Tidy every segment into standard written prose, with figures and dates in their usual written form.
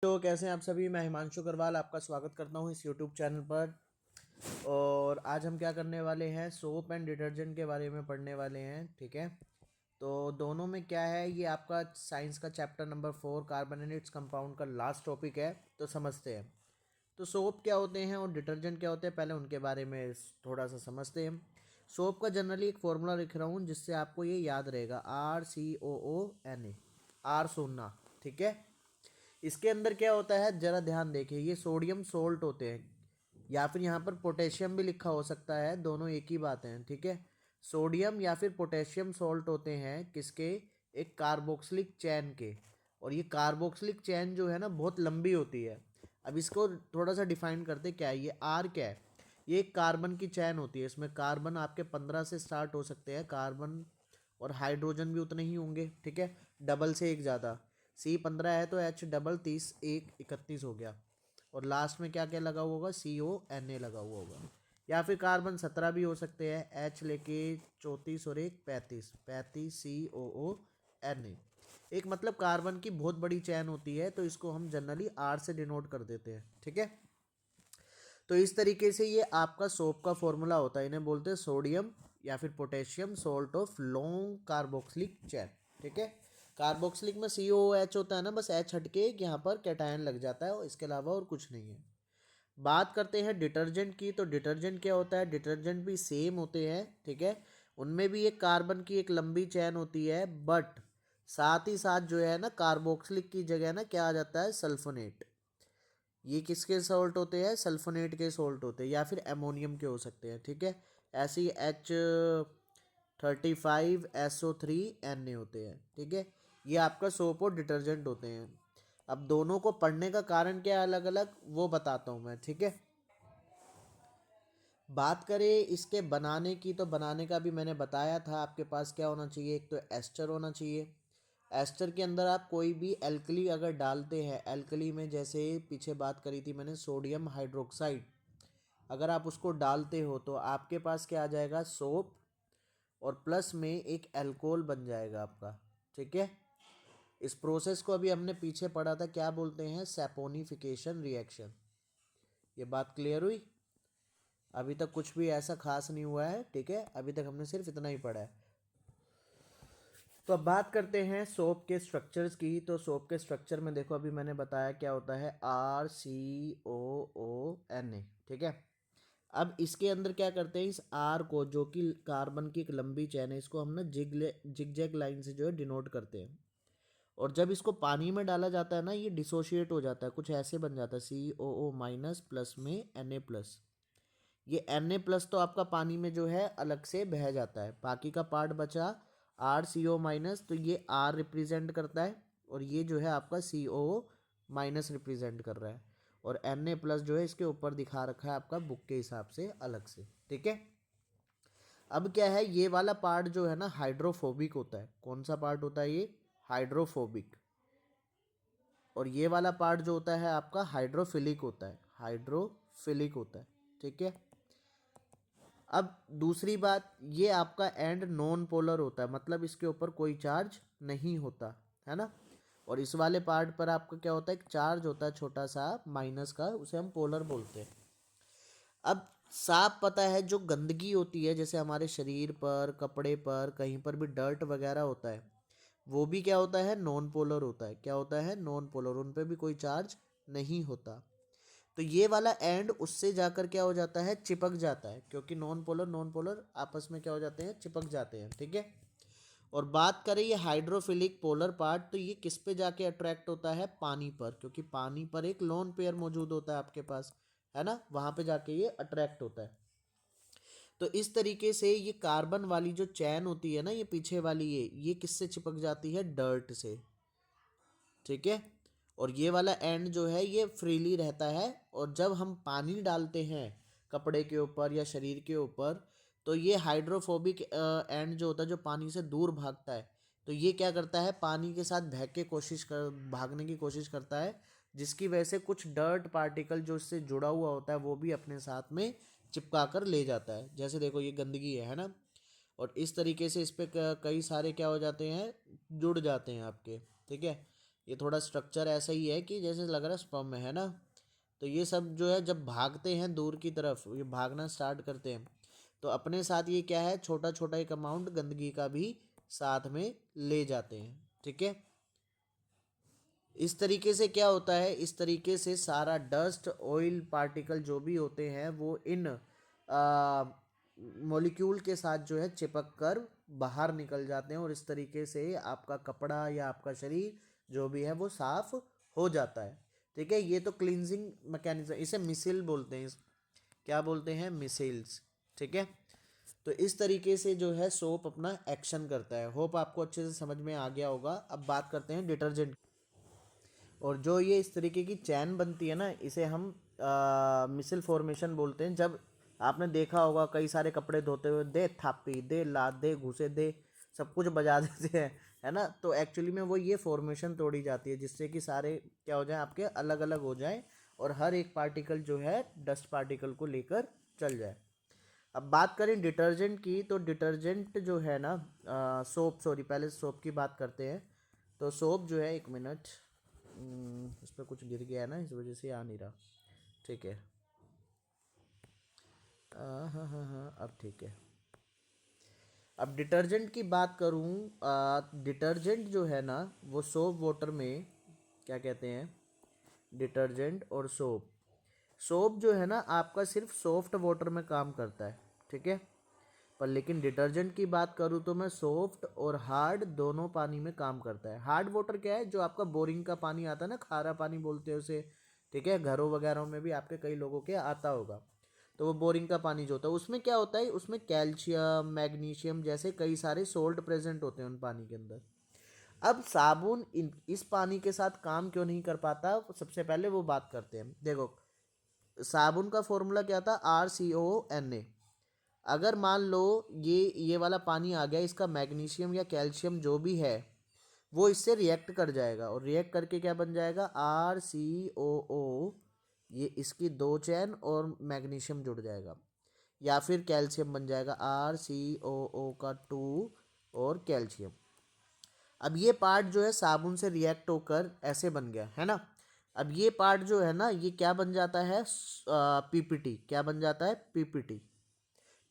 तो कैसे हैं आप सभी। मैं हिमांशु अग्रवाल आपका स्वागत करता हूं इस यूट्यूब चैनल पर। और आज हम क्या करने वाले हैं, सोप एंड डिटर्जेंट के बारे में पढ़ने वाले हैं। ठीक है, तो दोनों में क्या है, ये आपका साइंस का chapter number 4 carbon and its compound का लास्ट टॉपिक है। तो समझते हैं, तो सोप क्या होते हैं और डिटर्जेंट क्या होते हैं, पहले उनके बारे में थोड़ा सा समझते हैं। सोप का जनरली एक फॉर्मूला लिख रहा हूँ जिससे आपको ये याद रहेगा, RCOONA, आर सोना। ठीक है, इसके अंदर क्या होता है जरा ध्यान देखिए, ये सोडियम सोल्ट होते हैं, या फिर यहाँ पर पोटेशियम भी लिखा हो सकता है, दोनों एक ही बात है। ठीक है, सोडियम या फिर पोटेशियम सोल्ट होते हैं किसके, एक कार्बोक्सिलिक चैन के। और ये कार्बोक्सिलिक चैन जो है ना बहुत लंबी होती है। अब इसको थोड़ा सा डिफाइन करते, क्या है ये, आर क्या है, ये एक कार्बन की चैन होती है। इसमें कार्बन आपके 15 से स्टार्ट हो सकते हैं कार्बन, और हाइड्रोजन भी उतने ही होंगे। ठीक है, डबल से एक ज़्यादा, C15 है तो H डबल 30, एक 31 हो गया। और लास्ट में क्या क्या लगा हुआ होगा, CONA लगा हुआ होगा। या फिर कार्बन 17 भी हो सकते हैं, H लेके 34 और एक 35, 35 COONA। एक मतलब कार्बन की बहुत बड़ी चैन होती है, तो इसको हम जनरली R से डिनोट कर देते हैं। ठीक है, तो इस तरीके से ये आपका सोप का फॉर्मूला होता है। इन्हें बोलते हैं सोडियम या फिर potassium salt of long carboxylic chain. ठीक है, कार्बोक्सिलिक में COOH होता है ना, बस H हटके यहाँ पर कैटायन लग जाता है, और इसके अलावा और कुछ नहीं है। बात करते हैं डिटर्जेंट की, तो डिटर्जेंट क्या होता है, डिटर्जेंट भी सेम होते हैं। ठीक है, उनमें भी एक कार्बन की एक लंबी चैन होती है, बट साथ ही साथ जो है ना कार्बोक्सिलिक की जगह ना क्या आ जाता है, सल्फोनेट। ये किसके सोल्ट होते हैं, सल्फोनेट के सोल्ट होते हैं, या फिर एमोनियम के हो सकते हैं। ठीक है, ऐसे ही H35SO3Na होते हैं। ठीक है, ये आपका सोप और डिटर्जेंट होते हैं। अब दोनों को पढ़ने का कारण क्या है अलग अलग, वो बताता हूँ मैं। ठीक है, बात करें इसके बनाने की, तो बनाने का भी मैंने बताया था, आपके पास क्या होना चाहिए, एक तो एस्टर होना चाहिए। एस्टर के अंदर आप कोई भी एल्कली अगर डालते हैं, एल्कली में जैसे पीछे बात करी थी मैंने, सोडियम हाइड्रोक्साइड, अगर आप उसको डालते हो तो आपके पास क्या आ जाएगा, सोप, और प्लस में एक अल्कोहल बन जाएगा आपका। ठीक है, इस प्रोसेस को अभी हमने पीछे पढ़ा था, क्या बोलते हैं, सैपोनिफिकेशन रिएक्शन। ये बात क्लियर हुई, अभी तक कुछ भी ऐसा खास नहीं हुआ है। ठीक है, अभी तक हमने सिर्फ इतना ही पढ़ा है। तो अब बात करते हैं सोप के स्ट्रक्चर्स की। तो सोप के स्ट्रक्चर में देखो, अभी मैंने बताया क्या होता है, RCOONA। ठीक है, अब इसके अंदर क्या करते हैं, इस आर को, जो कि कार्बन की एक लंबी चैन है, इसको हम ना जिगजैग लाइन से जो है डिनोट करते हैं। और जब इसको पानी में डाला जाता है ना, ये डिसोशिएट हो जाता है, कुछ ऐसे बन जाता है, COO माइनस प्लस में Na प्लस। ये Na प्लस तो आपका पानी में जो है अलग से बह जाता है, बाकी का पार्ट बचा RCO माइनस, तो ये R रिप्रेजेंट करता है, और ये जो है आपका COO माइनस रिप्रेजेंट कर रहा है, और Na प्लस जो है इसके ऊपर दिखा रखा है आपका बुक के हिसाब से अलग से। ठीक है, अब क्या है, ये वाला पार्ट जो है ना हाइड्रोफोबिक होता है। कौन सा पार्ट होता है ये, हाइड्रोफोबिक। और ये वाला पार्ट जो होता है आपका हाइड्रोफिलिक होता है, हाइड्रोफिलिक होता है। ठीक है, अब दूसरी बात, ये आपका एंड नॉन पोलर होता है, मतलब इसके ऊपर कोई चार्ज नहीं होता है ना। और इस वाले पार्ट पर आपका क्या होता है, एक चार्ज होता है छोटा सा माइनस का, उसे हम पोलर बोलते हैं। अब साफ पता है, जो गंदगी होती है जैसे हमारे शरीर पर, कपड़े पर, कहीं पर भी डर्ट वगैरह होता है, वो भी क्या होता है, नॉन पोलर होता है। क्या होता है, नॉन पोलर, उन पे भी कोई चार्ज नहीं होता। तो ये वाला एंड उससे जाकर क्या हो जाता है, चिपक जाता है, क्योंकि नॉन पोलर आपस में क्या हो जाते हैं, चिपक जाते हैं। ठीक है, और बात करें ये हाइड्रोफिलिक पोलर पार्ट, तो ये किस पे जाके अट्रैक्ट होता है, पानी पर, क्योंकि पानी पर एक लोन पेयर मौजूद होता है आपके पास, है ना, वहां पे जाके ये अट्रैक्ट होता है। तो इस तरीके से ये कार्बन वाली जो चैन होती है ना, ये पीछे वाली, ये किससे चिपक जाती है, डर्ट से। ठीक है, और ये वाला एंड जो है ये फ्रीली रहता है, और जब हम पानी डालते हैं कपड़े के ऊपर या शरीर के ऊपर, तो ये हाइड्रोफोबिक एंड जो होता है, जो पानी से दूर भागता है, तो ये क्या करता है, पानी के साथ भागने की कोशिश करता है, जिसकी वजह से कुछ डर्ट पार्टिकल जो इससे जुड़ा हुआ होता है वो भी अपने साथ में चिपका कर ले जाता है। जैसे देखो ये गंदगी है ना, और इस तरीके से इस पे कई सारे क्या हो जाते हैं, जुड़ जाते हैं आपके। ठीक है, ये थोड़ा स्ट्रक्चर ऐसा ही है कि जैसे लग रहा है स्पर्म में, है ना। तो ये सब जो है जब भागते हैं दूर की तरफ, ये भागना स्टार्ट करते हैं, तो अपने साथ ये क्या है, छोटा छोटा एक अमाउंट गंदगी का भी साथ में ले जाते हैं, ठीक है। इस तरीके से क्या होता है, इस तरीके से सारा डस्ट ऑयल पार्टिकल जो भी होते हैं वो इन मॉलिक्यूल के साथ जो है चिपक कर बाहर निकल जाते हैं, और इस तरीके से आपका कपड़ा या आपका शरीर जो भी है वो साफ हो जाता है, ठीक है। ये तो क्लींजिंग मैकेनिज्म, इसे मिसिल बोलते हैं, क्या बोलते हैं, मिसिल्स, ठीक है। तो इस तरीके से जो है सोप अपना एक्शन करता है। होप आपको अच्छे से समझ में आ गया होगा। अब बात करते हैं डिटर्जेंट। और जो ये इस तरीके की चैन बनती है ना, इसे हम मिसल फॉर्मेशन बोलते हैं। जब आपने देखा होगा कई सारे कपड़े धोते हुए दे थापी दे लात दे घुसे दे सब कुछ बजा देते हैं, है ना। तो एक्चुअली में वो ये फॉर्मेशन तोड़ी जाती है जिससे कि सारे क्या हो जाए, आपके अलग अलग हो जाए, और हर एक पार्टिकल जो है डस्ट पार्टिकल को लेकर चल जाए। अब बात करें डिटर्जेंट की, तो डिटर्जेंट जो है ना, सोप, सॉरी पहले सोप की बात करते हैं। तो सोप जो है, एक मिनट, इस पर कुछ गिर गया है ना, इस वजह से आ नहीं रहा, ठीक है। हाँ हाँ हाँ हाँ, अब ठीक है। अब डिटर्जेंट की बात करूँ, डिटर्जेंट जो है ना वो सोप वाटर में, क्या कहते हैं, डिटर्जेंट और सोप, सोप जो है ना आपका सिर्फ सॉफ्ट वाटर में काम करता है, ठीक है। पर लेकिन डिटर्जेंट की बात करूँ तो मैं सॉफ्ट और हार्ड दोनों पानी में काम करता है। हार्ड वाटर क्या है, जो आपका बोरिंग का पानी आता है ना, खारा पानी बोलते हैं उसे, ठीक है। घरों वगैरह में भी आपके कई लोगों के आता होगा। तो वो बोरिंग का पानी जो होता है उसमें क्या होता है, उसमें कैल्शियम मैग्नीशियम जैसे कई सारे सोल्ट प्रेजेंट होते हैं उन पानी के अंदर। अब साबुन इस पानी के साथ काम क्यों नहीं कर पाता, सबसे पहले वो बात करते हैं। देखो, साबुन का फॉर्मूला क्या था, RCONA। अगर मान लो ये वाला पानी आ गया, इसका मैग्नीशियम या कैल्शियम जो भी है वो इससे रिएक्ट कर जाएगा, और रिएक्ट करके क्या बन जाएगा, RCOO, ये इसकी 2 चैन और मैग्नीशियम जुड़ जाएगा, या फिर कैल्शियम बन जाएगा, RCOO का 2 और कैल्शियम। अब ये पार्ट जो है साबुन से रिएक्ट होकर ऐसे बन गया, है ना। अब ये पार्ट जो है ना, ये क्या बन जाता है, PPT, क्या बन जाता है, PPT,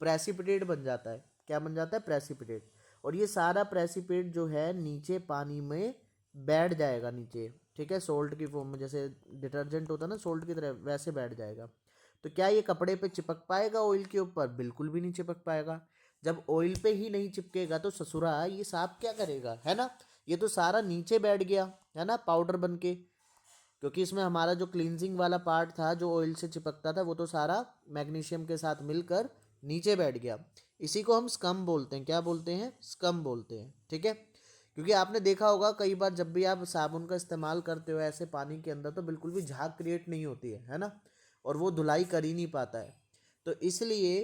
प्रेसिपिटेट बन जाता है। क्या बन जाता है, प्रेसिपिटेट। और ये सारा प्रेसिपिटेट जो है नीचे पानी में बैठ जाएगा नीचे, ठीक है, सोल्ट की फॉर्म में, जैसे डिटर्जेंट होता है ना सोल्ट की तरह, वैसे बैठ जाएगा। तो क्या ये कपड़े पे चिपक पाएगा ऑयल के ऊपर, बिल्कुल भी नहीं चिपक पाएगा। जब ऑयल पे ही नहीं चिपकेगा तो ससुरा ये साफ क्या करेगा, है ना। ये तो सारा नीचे बैठ गया, है ना, पाउडर बन के। क्योंकि इसमें हमारा जो क्लींजिंग वाला पार्ट था जो ऑयल से चिपकता था, वो तो सारा मैग्नीशियम के साथ मिलकर नीचे बैठ गया। इसी को हम स्कम बोलते हैं, क्या बोलते हैं, स्कम बोलते हैं, ठीक है। क्योंकि आपने देखा होगा कई बार जब भी आप साबुन का इस्तेमाल करते हो ऐसे पानी के अंदर, तो बिल्कुल भी झाग क्रिएट नहीं होती है ना, और वो धुलाई कर ही नहीं पाता है। तो इसलिए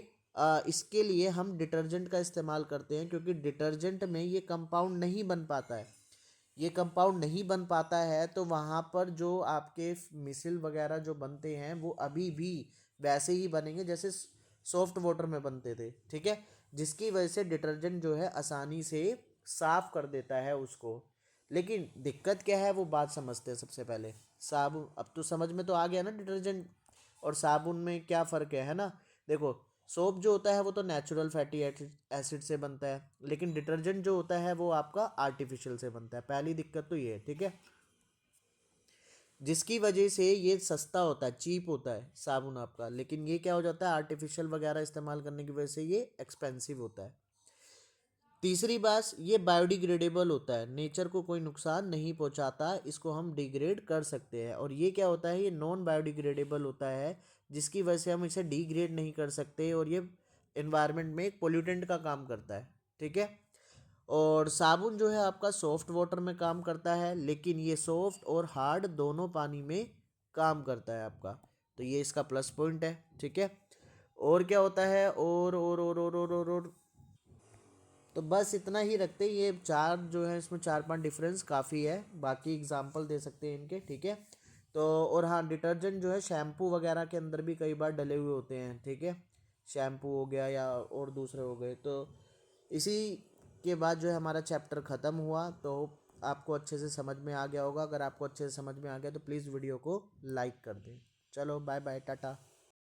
इसके लिए हम डिटर्जेंट का इस्तेमाल करते हैं, क्योंकि डिटर्जेंट में ये कंपाउंड नहीं बन पाता है। ये कंपाउंड नहीं बन पाता है तो वहाँ पर जो आपके मिसिल वगैरह जो बनते हैं वो अभी भी वैसे ही बनेंगे जैसे सॉफ्ट वाटर में बनते थे, ठीक है। जिसकी वजह से डिटर्जेंट जो है आसानी से साफ कर देता है उसको। लेकिन दिक्कत क्या है वो बात समझते हैं सबसे पहले। साबुन, अब तो समझ में तो आ गया ना डिटर्जेंट और साबुन में क्या फ़र्क है ना। देखो, सोप जो होता है वो तो नेचुरल फैटी एसिड से बनता है, लेकिन डिटर्जेंट जो होता है वो आपका आर्टिफिशियल से बनता है। पहली दिक्कत तो ये है, ठीक है। जिसकी वजह से ये सस्ता होता है, चीप होता है साबुन आपका, लेकिन ये क्या हो जाता है, आर्टिफिशियल वगैरह इस्तेमाल करने की वजह से ये एक्सपेंसिव होता है। तीसरी बात, ये बायोडिग्रेडेबल होता है, नेचर को कोई नुकसान नहीं पहुंचाता, इसको हम डिग्रेड कर सकते हैं। और ये क्या होता है, ये नॉन बायोडिग्रेडेबल होता है, जिसकी वजह से हम इसे डिग्रेड नहीं कर सकते, और ये एनवायरनमेंट में एक पोल्यूटेंट का काम करता है, ठीक है। और साबुन जो है आपका सॉफ्ट वाटर में काम करता है, लेकिन ये सॉफ्ट और हार्ड दोनों पानी में काम करता है आपका। तो ये इसका प्लस पॉइंट है, ठीक है। और क्या होता है, और तो बस इतना ही रखते हैं। ये चार जो है इसमें 4-5 डिफरेंस काफ़ी है, बाकी एग्जांपल दे सकते हैं इनके, ठीक है। तो और हाँ, डिटर्जेंट जो है शैम्पू वगैरह के अंदर भी कई बार डले हुए होते हैं, ठीक है। शैम्पू हो गया या और दूसरे हो गए। तो इसी के बाद जो है हमारा चैप्टर ख़त्म हुआ। तो आपको अच्छे से समझ में आ गया होगा। अगर आपको अच्छे से समझ में आ गया तो प्लीज़ वीडियो को लाइक कर दें। चलो बाय बाय, टाटा।